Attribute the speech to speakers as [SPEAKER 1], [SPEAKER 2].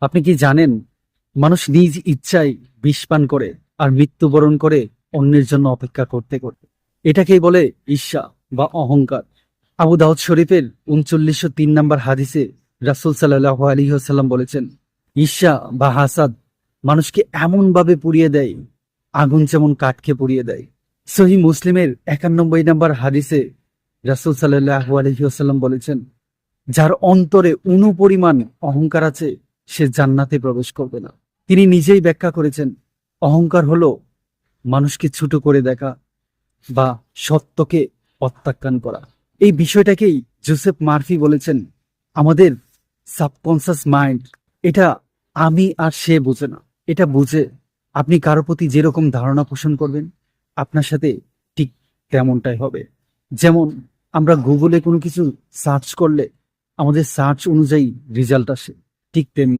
[SPEAKER 1] আপনি কি জানেন মানুষ নিজ ইচ্ছায় বিষ পান করে আর মৃত্যুবরণ করে অন্যের জন্য অপেক্ষা করতে করতে? এটাকেই বলে ঈর্ষা বা অহংকার। আবু দাউদ শরীফের 3903 নম্বর হাদিসে রাসূল সাল্লাল্লাহু আলাইহি ওয়াসাল্লাম বলেছেন, ঈর্ষা বা হাসাদ মানুষকে এমন ভাবে পুড়িয়ে দেয়, আগুন যেমন কাঠকে পুড়িয়ে দেয়। সহিহ মুসলিমের 91 নম্বর হাদিসে রাসূল সাল্লাল্লাহু আলাইহি ওয়াসাল্লাম বলেছেন, যার অন্তরে পরিমাণ অহংকার আছে সে জান্নাতে প্রবেশ করবে না। তিনি নিজেই ব্যাখ্যা করেছেন, অহংকার হলো মানুষকে ছোট করে দেখা বা সত্যকে প্রত্যাখ্যান করা। এই বিষয়টাকেই জোসেফ মার্ফি বলেছেন, আমাদের সাবকনসিয়াস মাইন্ড এটা আমি আর সে বোঝে না, এটা বুঝে আপনি কারো প্রতি যেরকম ধারণা পোষণ করবেন আপনার সাথে ঠিক তেমনটাই হবে। যেমন আমরা গুগলে কোনো কিছু সার্চ করলে আমাদের সার্চ অনুযায়ী রেজাল্ট আসে, ঠিক তেমনি